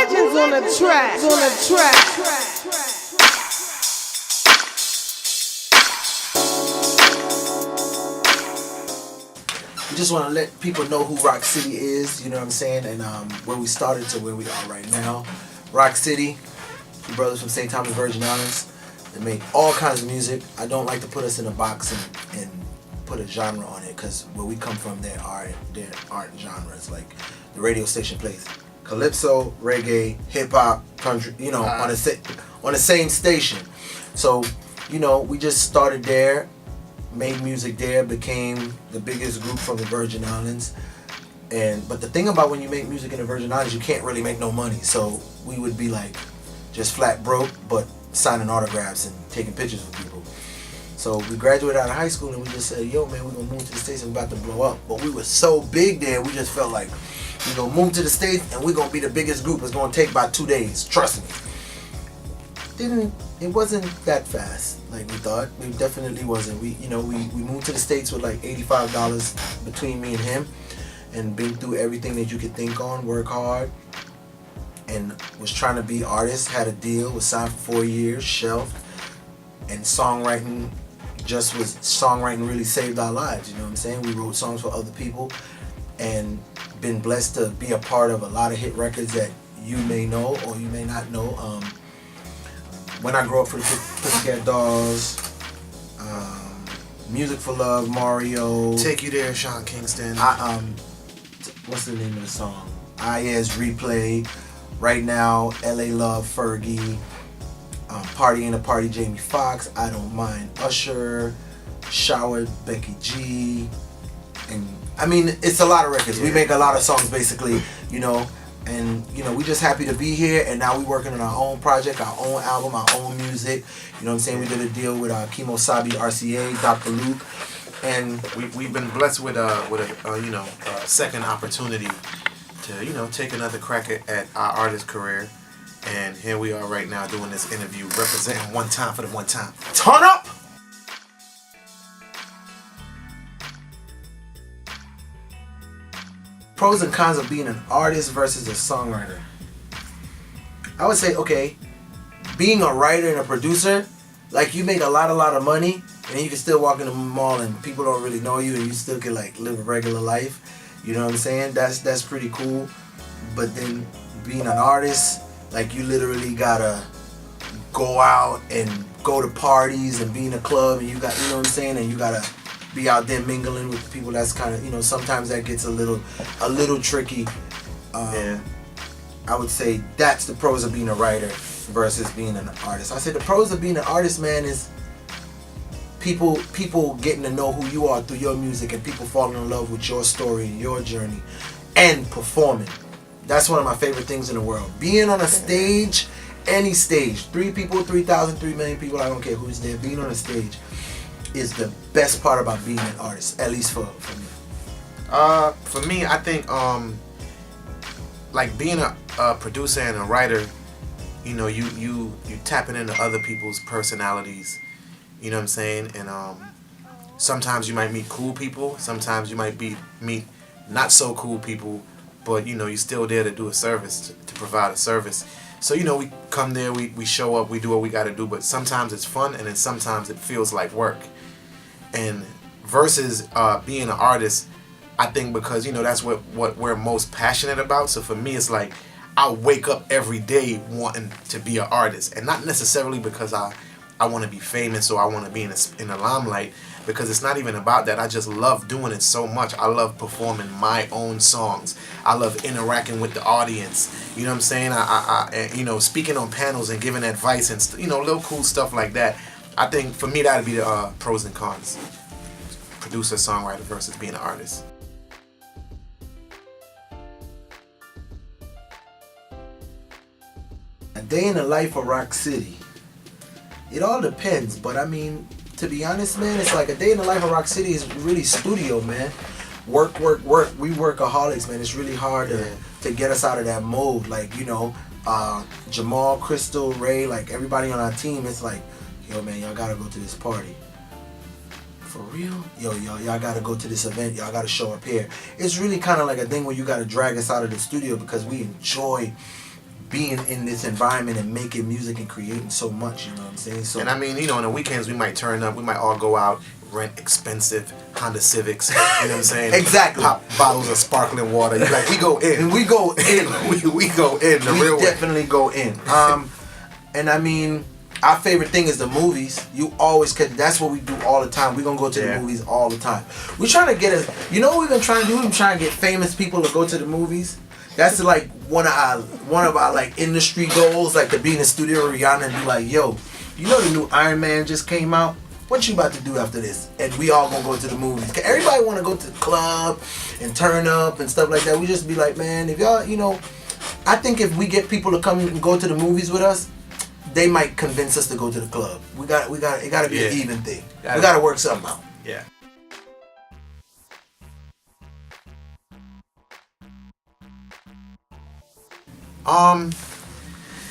legends on the track. We just want to let people know who Rock City is, you know what I'm saying, and where we started to where we are right now. Rock City, the brothers from St. Thomas Virgin Islands, they make all kinds of music. I don't like to put us in a box and put a genre on it, because where we come from, there aren't genres. Like the radio station plays calypso, reggae, hip hop, country, you know, on the same station. So, you know, we just started there, made music there, became the biggest group from the Virgin Islands. But the thing about when you make music in the Virgin Islands, you can't really make no money. So we would be like just flat broke, but signing autographs and taking pictures with people. So we graduated out of high school and we just said, yo man, we're gonna move to the States and we're about to blow up. But we were so big there, we just felt like we're gonna move to the States and we're gonna be the biggest group. It's gonna take about 2 days, trust me. It wasn't that fast like we thought. It definitely wasn't. We moved to the States with like $85 between me and him, and been through everything that you could think on, work hard, and was trying to be artists, had a deal, was signed for 4 years, shelved, and songwriting really saved our lives, you know what I'm saying? We wrote songs for other people and been blessed to be a part of a lot of hit records that you may know or you may not know. When I Grow Up for the Pussycat Dolls, Music for Love, Mario. Take You There, Sean Kingston. What's the name of the song? Aya's Replay. Right Now, LA Love, Fergie. Party in a Party, Jamie Foxx. I Don't Mind, Usher. Shower, Becky G. And I mean, it's a lot of records. We make a lot of songs basically, you know. And you know, we just happy to be here, and now we working on our own project, our own album, our own music. You know what I'm saying? We did a deal with Kimo Sabi, RCA, Dr. Luke, and we've been blessed with a second opportunity to take another crack at our artist career, and here we are right now doing this interview, representing one time for the one time. Turn up. Pros and cons of being an artist versus a songwriter. I would say, okay, being a writer and a producer, like you make a lot of money, and you can still walk in the mall and people don't really know you, and you still can like live a regular life. You know what I'm saying? That's pretty cool. But then being an artist, like you literally gotta go out and go to parties and be in a club, and you know what I'm saying, and you gotta be out there mingling with people. That's kind of, sometimes that gets a little tricky. I would say that's the pros of being a writer versus being an artist. I said the pros of being an artist, man, is people getting to know who you are through your music, and people falling in love with your story and your journey, and performing. That's one of my favorite things in the world. Being on a stage, any stage, 3 people, 3,000, 3 million people, I don't care who's there, being on a stage is the best part about being an artist, at least for me. For me, I think like being a producer and a writer, you tapping into other people's personalities, you know what I'm saying? And sometimes you might meet cool people, sometimes you might meet not so cool people, but you're still there to do a service, to provide a service. So we come there, we show up, we do what we got to do, but sometimes it's fun, and then sometimes it feels like work. And versus being an artist, I think because that's what we're most passionate about. So for me, it's like I wake up every day wanting to be an artist, and not necessarily because I want to be famous or I want to be in the limelight, because it's not even about that. I just love doing it so much. I love performing my own songs. I love interacting with the audience. You know what I'm saying? I speaking on panels and giving advice and little cool stuff like that. I think for me that'd be the pros and cons. Producer, songwriter versus being an artist. A day in the life of Rock City. It all depends, but I mean, to be honest, man, it's like a day in the life of Rock City is really studio, man. Work. We workaholics, man. It's really hard to get us out of that mode. Like, Jamal, Crystal, Ray, like everybody on our team, it's like, yo, man, y'all gotta go to this party. For real? Yo, y'all gotta go to this event. Y'all gotta show up here. It's really kind of like a thing where you gotta drag us out of the studio because we enjoy being in this environment and making music and creating so much, you know what I'm saying? So And I mean, on the weekends we might turn up, we might all go out, rent expensive Honda Civics, you know what I'm saying? Exactly. Pop bottles of sparkling water. Like, we go in. and we go in. we go in the real We way. definitely go in. And I mean, our favorite thing is the movies. You always can. That's what we do all the time. We're gonna go to the movies all the time. We're trying to get you know what we've been trying to do? We've been trying to get famous people to go to the movies. That's like one of our like industry goals, like to be in the studio with Rihanna and be like, yo, you know the new Iron Man just came out? What you about to do after this? And we all gonna go to the movies. 'Cause everybody wanna go to the club and turn up and stuff like that. We just be like, man, if y'all, I think if we get people to come and go to the movies with us, they might convince us to go to the club. It gotta be an even thing. We gotta work something out. Yeah.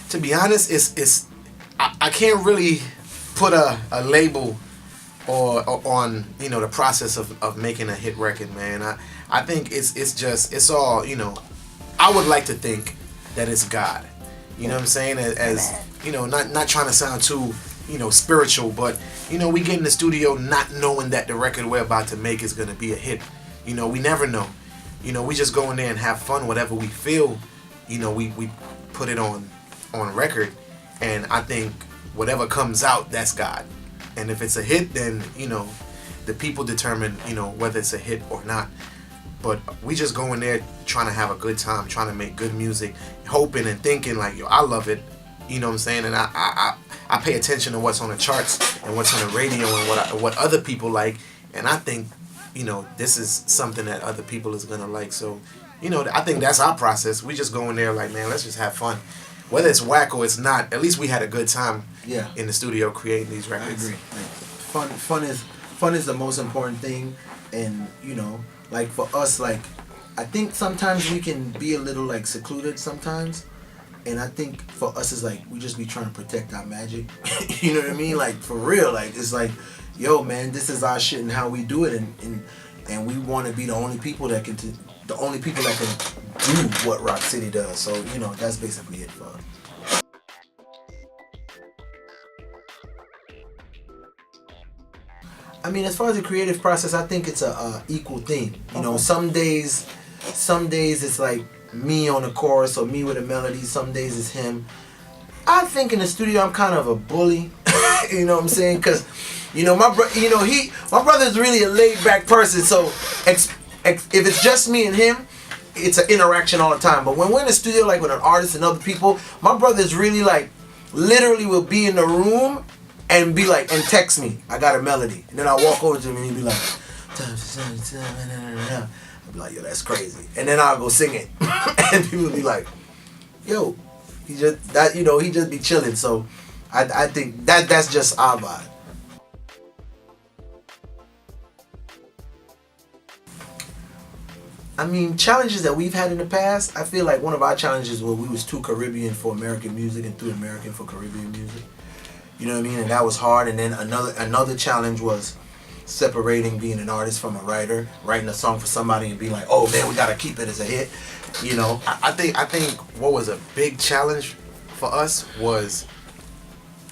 To be honest, I can't really put a label or on the process of making a hit record, man. I think it's all I would like to think that it's God. You know what I'm saying? As not trying to sound too spiritual, but we get in the studio not knowing that the record we're about to make is gonna be a hit. We never know. We just go in there and have fun. Whatever we feel, we put it on record, and I think whatever comes out, that's God. And if it's a hit, then the people determine whether it's a hit or not. But we just go in there trying to have a good time, trying to make good music, hoping and thinking like, yo, I love it. You know what I'm saying? And I pay attention to what's on the charts and what's on the radio and what other people like. And I think, this is something that other people is gonna like. So, I think that's our process. We just go in there like, man, let's just have fun. Whether it's whack or it's not, at least we had a good time in the studio creating these records. I agree. Fun is the most important thing, and like for us, like I think sometimes we can be a little like secluded sometimes, and I think for us it's like we just be trying to protect our magic. You know what I mean? Like for real, like it's like, yo man, this is our shit and how we do it, and we want to be the only people that can do what Rock City does. So that's basically it for us. I mean, as far as the creative process, I think it's a equal thing. Some days it's like me on the chorus or me with a melody. Some days it's him. I think in the studio I'm kind of a bully. You know what I'm saying? Because my brother's really a laid back person. So if it's just me and him, it's an interaction all the time. But when we're in the studio, like with an artist and other people, my brother's really like, literally will be in the room and be like, and text me, I got a melody. And then I'll walk over to him and he'll be like, I'll be like, yo, that's crazy. And then I'll go sing it. And people will be like, yo, he just be chilling. So I think that's just our vibe. I mean, challenges that we've had in the past, I feel like one of our challenges was we was too Caribbean for American music and too American for Caribbean music. You know what I mean? And that was hard. And then another challenge was separating being an artist from a writer, writing a song for somebody and being like, oh man, we gotta keep it as a hit. I think what was a big challenge for us was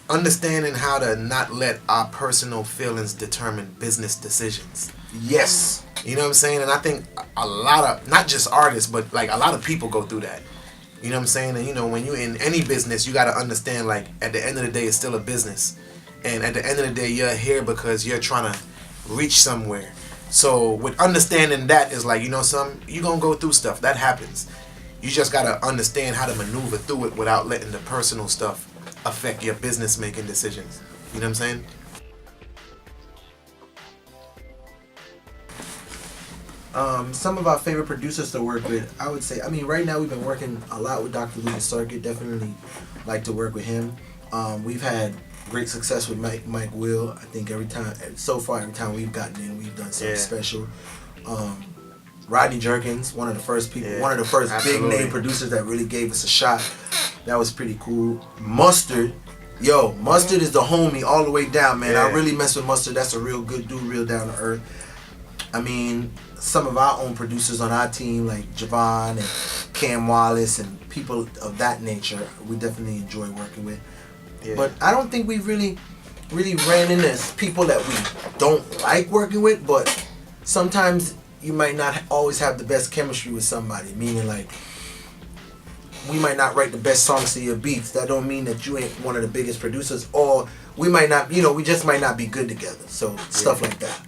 understanding how to not let our personal feelings determine business decisions. Yes. You know what I'm saying? And I think a lot of, not just artists, but like a lot of people go through that. You know what I'm saying? And when you're in any business, you got to understand, like, at the end of the day, it's still a business. And at the end of the day, you're here because you're trying to reach somewhere. So with understanding that is like, you're going to go through stuff. That happens. You just got to understand how to maneuver through it without letting the personal stuff affect your business making decisions. You know what I'm saying? Some of our favorite producers to work with, I would say, right now we've been working a lot with Dr. Lucas Circuit. Definitely like to work with him. We've had great success with Mike Will. I think every time we've gotten in, we've done something special. Rodney Jerkins, one of the first big name producers that really gave us a shot. That was pretty cool. Mustard is the homie all the way down, man. I really mess with Mustard. That's a real good dude, real down to earth. I mean, some of our own producers on our team, like Javon and Cam Wallace and people of that nature, we definitely enjoy working with. Yeah. But I don't think we really ran into people that we don't like working with, but sometimes you might not always have the best chemistry with somebody, meaning like we might not write the best songs to your beats. That don't mean that you ain't one of the biggest producers, or we might not, we just might not be good together. So stuff like that.